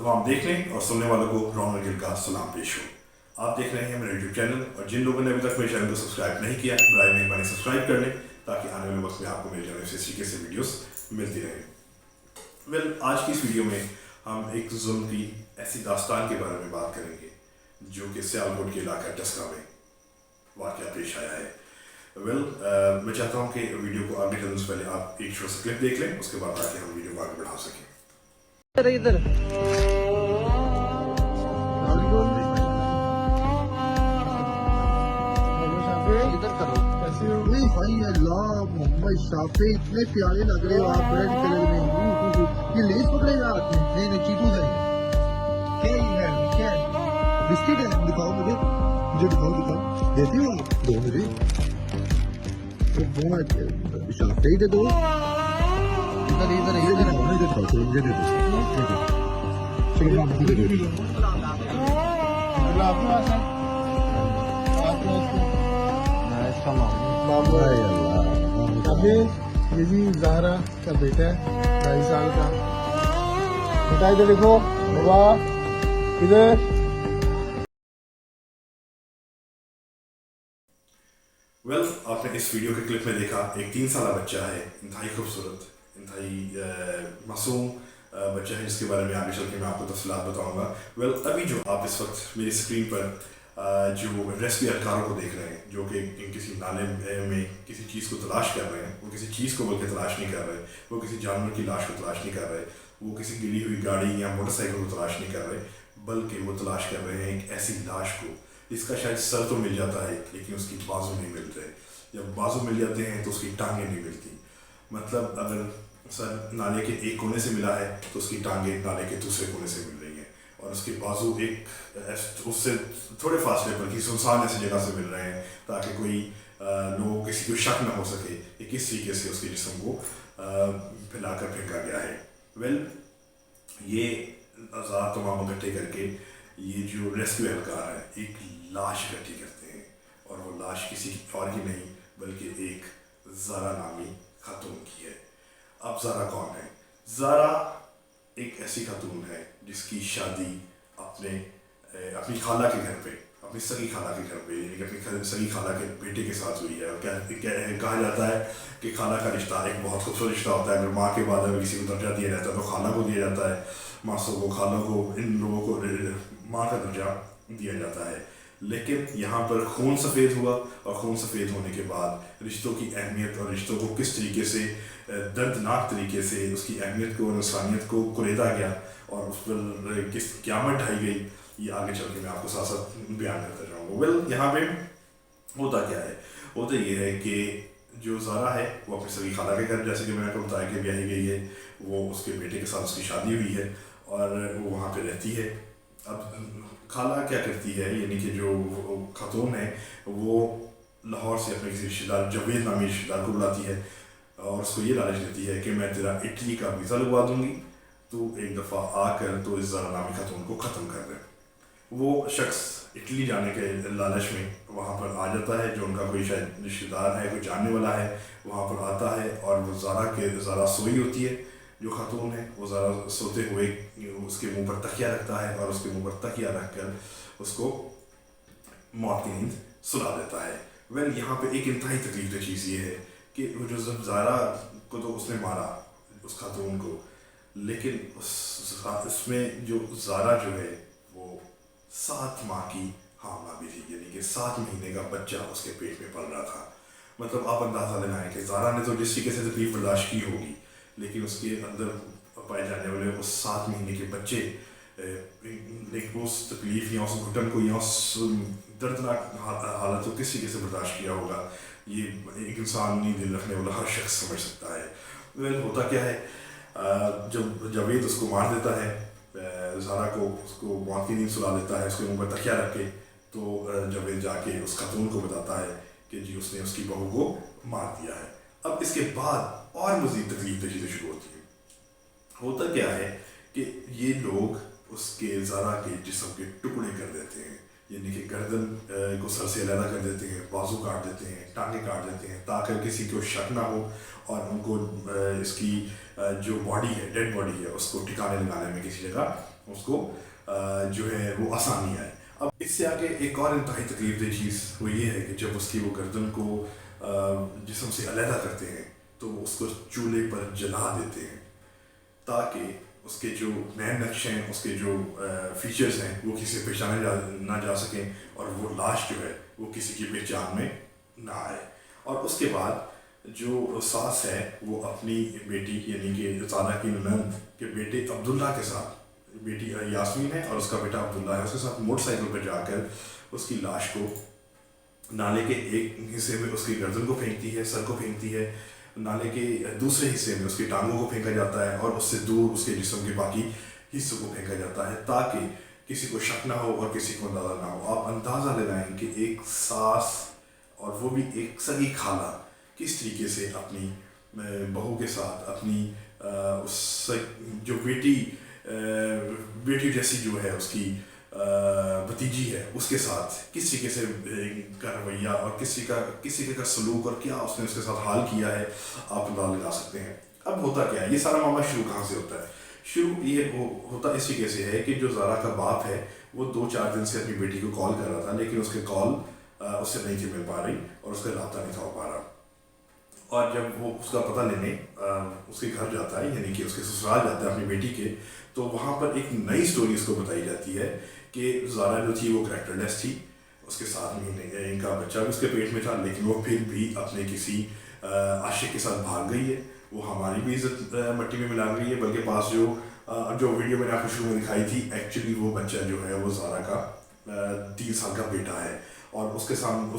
तमाम देखने और सुनने वालों को रौनक गिल का सलाम पेश हो। आप देख रहे हैं मेरा यूट्यूब चैनल, और जिन लोगों ने अभी तक मेरे चैनल को सब्सक्राइब नहीं किया, बराए मेहरबानी सब्सक्राइब कर लें ताकि आने वाले वक्त में आपको मेरे चैनल से इस तरीके से वीडियोस मिलती रहें। आज की इस वीडियो में हम एक जुल्म की ऐसी दास्तान के बारे में बात करेंगे जो कि सियालकोट के इलाका टस्का में वाक़या पेश आया है। मैं चाहता हूँ कि वीडियो को आगे चलने से पहले आप एक छोटा सा क्लिप देख लें, उसके बाद ताकि हम वीडियो को आगे बढ़ा सकें। इधर इधर करो। भाई अल्लाह मोहम्मद शाफी इतने प्यारे लग रहे हो आप रेड कलर में। ये लेस पकड़ेगा हाथ में? नहीं नहीं, चीटू है। क्या ये है? क्या है? बिस्किट है? दिखाओ मुझे दिखाओ। देती हो? दो मुझे। तो शाफी दे दो। इधर दिखाओ, चलो मुझे दे दो। चलो मैं आपको दे देती हूँ। अभी ये जी ज़हरा का बेटा है, 2.5 साल का बेटा। इधर देखो बाबा, इधर। आपने इस वीडियो के क्लिप में देखा एक 3 साल बच्चा है, इंतहाई खूबसूरत, इंतहाई मासूम बच्चा है, जिसके बारे में आगे चल के मैं आपको तफसीलात बताऊंगा। अभी जो आप इस वक्त मेरी स्क्रीन पर जो रेस्क्यू एहलकारों को देख रहे हैं, जो कि किसी नाले में किसी चीज़ को तलाश कर रहे हैं, वो किसी चीज़ को बल्कि तलाश नहीं कर रहे, वो किसी जानवर की लाश को तलाश नहीं कर रहे, वो किसी गिरी हुई गाड़ी या मोटरसाइकिल को तलाश नहीं कर रहे, बल्कि वो तलाश कर रहे हैं एक ऐसी लाश को जिसका शायद सर तो मिल जाता है लेकिन उसकी बाजू नहीं मिल रहे। जब बाजू मिल जाते हैं तो उसकी टांगें नहीं मिलती। मतलब अगर सर नाले के एक कोने से मिला है तो उसकी टांगें नाले के दूसरे कोने से मिल रही हैं, और उसके बाजू एक उससे थोड़े फासले पर किसी सुनसान ऐसी जगह से मिल रहे हैं ताकि कोई लोग किसी को शक न हो सके कि किस तरीके से उसके जिस्म को फैलाकर फेंका गया है। ये आज़ाद तमाम इकट्ठे करके ये जो रेस्क्यू एहलकार है एक लाश इकट्ठी करते हैं, और वो लाश किसी और की नहीं बल्कि एक ज़ारा नामी खातून की है। अब ज़ारा कौन है? ज़ारा एक ऐसी खातून है जिसकी शादी अपनी खाला के घर पे, अपनी सगी खाला के घर पे, अपनी सगी खाला के बेटे के साथ हुई है। और कहा जाता है कि खाला का रिश्ता एक बहुत खूबसूरत रिश्ता होता है। अगर माँ के बाद अगर किसी को दर्जा दिया जाता है तो खाला को दिया जाता है, मासों को, खालों को, इन लोगों को माँ का दर्जा दिया जाता है। लेकिन यहाँ पर खून सफ़ेद हुआ, और खून सफ़ेद होने के बाद रिश्तों की अहमियत और रिश्तों को किस तरीके से दर्दनाक तरीके से उसकी अहमियत को और इंसानियत को कुरेदा गया और उस पर किस क़यामत ढाई गई, ये आगे चल के मैं आपको साथ साथ बयान करता जाऊँगा। यहाँ पे होता क्या है? होता ये है कि जो ज़ारा है वो अपनी सगी खाला के घर, जैसे कि मैंने आपको बताया कि ब्याही गई है, वो उसके बेटे के साथ उसकी शादी हुई है और वो वहाँ पे रहती है। अब खाला क्या करती है, यानी कि जो खातून है वो लाहौर से अपने किसी रिश्तेदार, जवेद नामी रिश्तेदार को बुलाती है और उसको ये लालच देती है कि मैं तेरा इटली का वीज़ा लगवा दूँगी, तो एक दफ़ा आकर तो इस ज़ारा नामी खातून को ख़त्म कर दे। वो शख्स इटली जाने के लालच में वहाँ पर आ जाता है, जो उनका कोई शायद रिश्तेदार है, कोई जानने वाला है, वहाँ पर आता है और वो ज़ारा सोई होती है, जो खातून है वो ज़ारा सोते हुए उसके मुंह पर तकिया रखता है और उसके मुंह पर तकिया रख कर उसको मौत की नींद सुला देता है। यहाँ पे एक इंतहाई तकलीफ चीज़ ये है कि जो जब ज़ारा को तो उसने मारा उस खातून को, लेकिन उसमें जो ज़ारा जो है वो 7 माह की हामला भी थी, यानी कि 7 महीने का बच्चा उसके पेट में पल रहा था। मतलब आप अंदाज़ा लगाएं कि ज़ारा ने तो जिस तरीके से तकलीफ बर्दाश्त की होगी, लेकिन उसके अंदर पाए जाने वाले उस 7 महीने के बच्चे उस तकलीफ या उस घुटन को या उस दर्दनाक हालत को किस तरीके से बर्दाश्त किया होगा, ये एक इंसानी दिल रखने वाला हर शख्स समझ सकता है। होता क्या है, जब जावेद उसको मार देता है, ज़ारा को उसको मौत की नींद सुला देता है उसके मुंह पर तकिया रख के, तो जावेद जाके उस खातून को बताता है कि जी उसने उसकी बहू को मार दिया है। अब इसके बाद और मज़ीद तकलीफ चीज़ें शुरू होती हैं। होता क्या है कि ये लोग उसके ज़ारा के जिस्म के टुकड़े कर देते हैं, यानी कि गर्दन को सर से अलग कर देते हैं, बाजू काट देते हैं, टांगे काट देते हैं, ताकि किसी को शक ना हो और उनको इसकी जो बॉडी है, डेड बॉडी है, उसको ठिकाने लगाने में किसी जगह उसको जो है वो आसानी आए। अब इससे आगे एक और इंतहाई तकलीफदेह चीज़ वो ये है कि जब उसकी वो गर्दन को जिस्म से अलहदा करते हैं तो उसको चूल्हे पर जला देते हैं ताकि उसके जो नए नक्श हैं, उसके जो फीचर्स हैं वो किसी पहचाने ना जा सकें और वो लाश जो है वो किसी की पहचान में ना आए। और उसके बाद जो सास है वो अपनी बेटी यानी कि ज़ारा की ननद के बेटे अब्दुल्ला के साथ, बेटी यास्मीन है और उसका बेटा अब्दुल्ला है, उसके साथ मोटरसाइकिल पर जाकर उसकी लाश को नाले के एक हिस्से में उसकी गर्दन को फेंकती है, सर को फेंकती है, नाले के दूसरे हिस्से में उसकी टांगों को फेंका जाता है और उससे दूर उसके जिस्म के बाकी हिस्सों को फेंका जाता है ताकि किसी को शक ना हो और किसी को अंदाज़ा ना हो। आप अंदाज़ा लगाएं कि एक सास और वो भी एक सगी खाला किस तरीके से अपनी बहू के साथ अपनी उस जो बेटी जैसी जो है उसकी भतीजी है उसके साथ किस तरीके से का रवैया और किसी का सलूक और क्या उसने उसके साथ हाल किया है आप अंदाज़ा लगा सकते हैं। अब होता क्या है, ये सारा मामला शुरू कहाँ से होता है? शुरू ये होता इस तरीके से है कि जो ज़ारा का बाप है वो 2-4 दिन से अपनी बेटी को कॉल कर रहा था लेकिन उसके कॉल उससे नहीं थी मिल पा रही और उसका रब्ता नहीं था हो पा रहा। और जब वो उसका पता लेने उसके घर जाता है यानी कि उसके ससुराल जाता है अपनी बेटी के, तो वहाँ पर एक नई स्टोरी उसको बताई जाती है कि ज़ारा जो थी वो कैरेक्टरलेस थी, उसके 7 महीने इनका बच्चा भी उसके पेट में था लेकिन वो फिर भी अपने किसी आशिक के साथ भाग गई है। वो हमारी भी इज्जत मट्टी में मिला गई है, बल्कि पास जो वीडियो मैंने आपको शुरू में दिखाई थी एक्चुअली वो बच्चा जो है वो ज़ारा का 3 साल का बेटा है और उसके सामने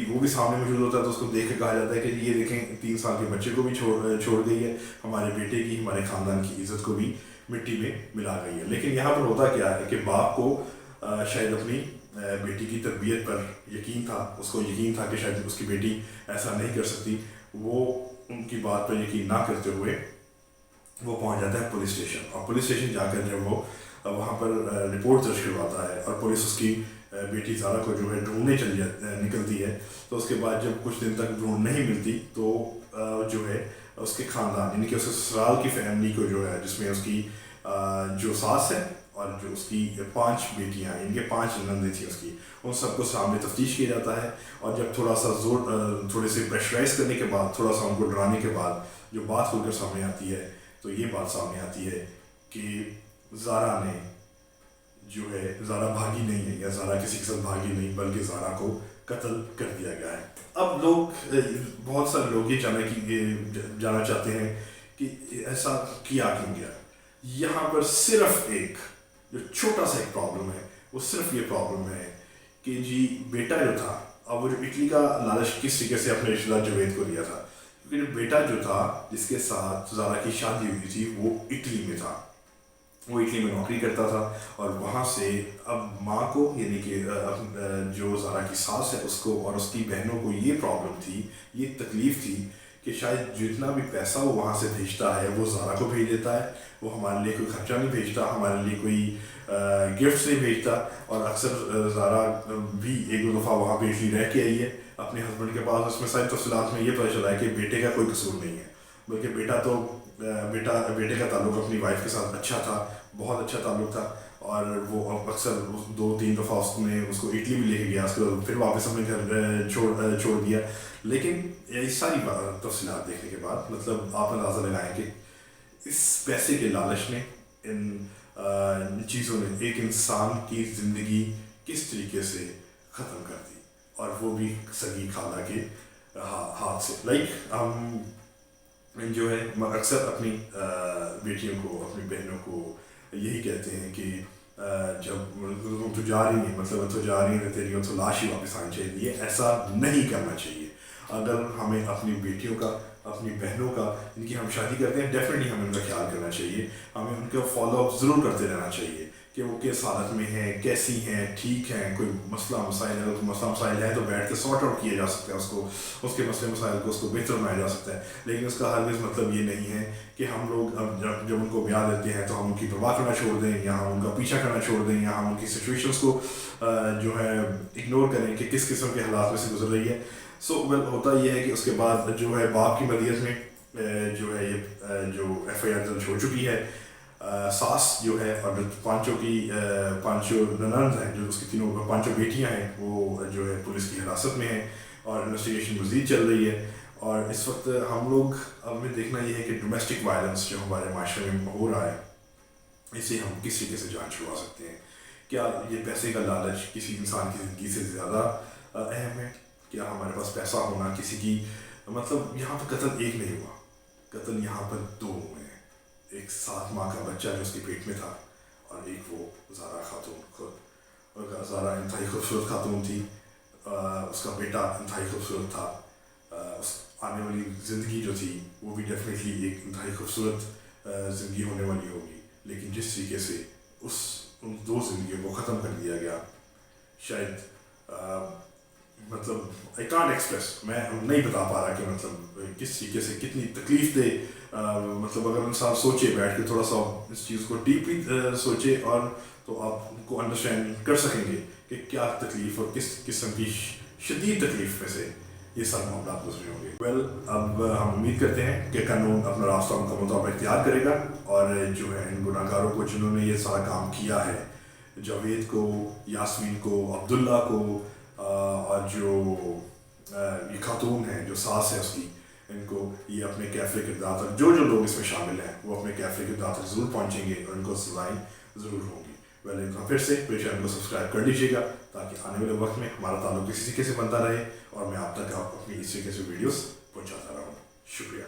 वो भी सामने मौजूद होता है तो उसको देख के कहा जाता है कि ये देखें 3 साल के बच्चे को भी छोड़ गई है, हमारे बेटे की, हमारे ख़ानदान की इज़्ज़त को भी मिट्टी में मिला गई है। लेकिन यहाँ पर होता क्या है कि बाप को शायद अपनी बेटी की तरबियत पर यकीन था, उसको यकीन था कि शायद उसकी बेटी ऐसा नहीं कर सकती। वो उनकी बात पर यकीन ना करते हुए वो पहुँच जाता है पुलिस स्टेशन और पुलिस स्टेशन जाकर जब वो वहाँ पर रिपोर्ट दर्ज करवाता है और पुलिस उसकी बेटी ज़ारा को जो है ढूंढने निकलती है, तो उसके बाद जब कुछ दिन तक ढूंढ नहीं मिलती तो जो है उसके ख़ानदान यानी कि उसके ससुराल की फैमिली को जो है जिसमें उसकी जो सास है और जो उसकी 5 बेटियाँ इनके 5 नंदे थी उसकी, उन सबको सामने तफ्तीश किया जाता है। और जब थोड़े से प्रेशराइज करने के बाद, थोड़ा सा उनको डराने के बाद जो बात खुलकर सामने आती है तो ये बात सामने आती है कि ज़ारा ने जो है ज़ारा भागी नहीं है या ज़ारा किसी के साथ भागी नहीं बल्कि ज़ारा को कत्ल कर दिया गया है। अब बहुत सारे लोग ये जानना चाहते हैं कि ऐसा किया क्यों गया। यहाँ पर सिर्फ एक जो छोटा सा एक प्रॉब्लम है वो सिर्फ ये प्रॉब्लम है कि जी बेटा जो था, अब वो जो इटली का लालच किस तरीके से अपने रिश्तेदार जवेद को दिया था, क्योंकि जो बेटा जो था जिसके साथ ज़ारा की शादी हुई थी वो इटली में था, वो इटली में नौकरी करता था और वहाँ से अब माँ को यानी कि जो ज़ारा की सास है उसको और उसकी बहनों को ये प्रॉब्लम थी, ये तकलीफ़ थी कि शायद जितना भी पैसा वो वहाँ से भेजता है वो ज़ारा को भेज देता है, वो हमारे लिए कोई खर्चा नहीं भेजता, हमारे लिए कोई गिफ्ट्स नहीं भेजता। और अक्सर ज़ारा भी 1-2 दफ़ा वहाँ पे इटली रह के आई है अपने हस्बैंड के पास, उसमें सारी तफसीलात में ये पता चला है कि बेटे का कोई कसूर नहीं है, बल्कि बेटे का ताल्लुक़ अपनी वाइफ के साथ अच्छा था, बहुत अच्छा ताल्लुक़ था। और वो अक्सर 2-3 दफ़ा उसने उसको इटली भी लेके गया, उसके बाद फिर वापस अपने घर छोड़ दिया। लेकिन ये सारी तफसीलात देखने के बाद मतलब आप अंदाज़ा लगाएं कि इस पैसे के लालच ने, इन चीज़ों ने एक इंसान की ज़िंदगी किस तरीके से ख़त्म कर दी और वो भी सगी खाला के हाथ से। हम जो है अक्सर अपनी बेटियों को, अपनी बहनों को यही कहते हैं कि जब तुम तो जा रही हैं, मतलब तो जा रही हैं तेरी तो लाश ही वापस आनी चाहिए। ऐसा नहीं करना चाहिए। अगर हमें अपनी बेटियों का, अपनी बहनों का, इनकी हम शादी करते हैं, डेफिनेटली हमें उनका ख्याल करना चाहिए, हमें उनका फॉलोअप ज़रूर करते रहना चाहिए कि वो किस हालत में हैं, कैसी हैं, ठीक हैं, कोई मसला मसाइल है, तो मसला मसाइल है तो बैठ के सॉर्ट आउट किया जा सकता है, उसके मसले मसाइल को उसको बेहतर बनाया जा सकता है। लेकिन उसका हरगिज़ मतलब ये नहीं है कि हम लोग जब उनको ब्याह देते हैं तो हम उनकी परवाह करना छोड़ दें या हम उनका पीछा करना छोड़ दें या हम उनकी सिचुएशंस को जो है इग्नोर करें कि किस किस्म के हालात में से गुजर रही है। होता ये है कि उसके बाद जो है बाप की मदीयत में जो है ये जो FIR दर्ज हो चुकी है। सास जो है और पांचों ननंद हैं, जो उसकी तीनों पांचों बेटियां हैं, वो जो है पुलिस की हिरासत में हैं और इन्वेस्टिगेशन मज़ीद चल रही है। और इस वक्त हम लोग अब हमें देखना ये है कि डोमेस्टिक वायलेंस जो हमारे माशरे में हो रहा है, इसे हम किस तरीके से जांच छुड़वा सकते हैं। क्या ये पैसे का लालच किसी इंसान की ज़िंदगी से ज़्यादा अहम है? क्या हमारे पास पैसा होना किसी की, मतलब यहाँ पर कत्ल एक नहीं हुआ, कत्ल यहाँ पर 2 हुए हैं। एक 7 माह का बच्चा जो उसके पेट में था, और एक वो ज़ारा खातून खुद। और ज़ारा इंतहाई खूबसूरत खातून थी, उसका बेटा इंतहाई खूबसूरत था, उस आने वाली ज़िंदगी जो थी वो भी डेफिनेटली एक इंतहाई खूबसूरत ज़िंदगी होने वाली होगी। लेकिन जिस तरीके से उन 2 ज़िंदगियों को ख़त्म कर दिया गया, शायद मतलब आई कांट एक्सप्रेस, मैं नहीं बता पा रहा कि मतलब किस तरीके से कितनी तकलीफ दे। मतलब अगर इंसान सोचे, बैठ के थोड़ा सा इस चीज़ को डीपली सोचे, और तो आप उनको अंडरस्टैंड कर सकेंगे कि क्या तकलीफ़ और किस किस्म की शदीद तकलीफ़ में से ये सब मामला गुजरे होंगे। अब हम उम्मीद करते हैं कि कानून अपना रास्ता मुकम्मल तौर पर इख्तियार करेगा, और जो है इन गुनाहगारों को जिन्होंने ये सारा काम किया है, जावेद को, यास्मीन को, अब्दुल्ला को, और जो ये खातून है जो सास है उसकी, इनको ये अपने कैफे किरदार तक जो लोग इसमें शामिल हैं वो अपने कैफे किरदार तक ज़रूर पहुँचेंगे और इनको सज़ाएँ ज़रूर होंगी। इनका फिर से चैनल को सब्सक्राइब कर लीजिएगा, ताकि आने वाले वक्त में हमारा ताल्लुक इसी तरीके से बनता रहे और मैं आप तक अपनी इस तरीके से वीडियोस पहुँचाता रहूँ। शुक्रिया।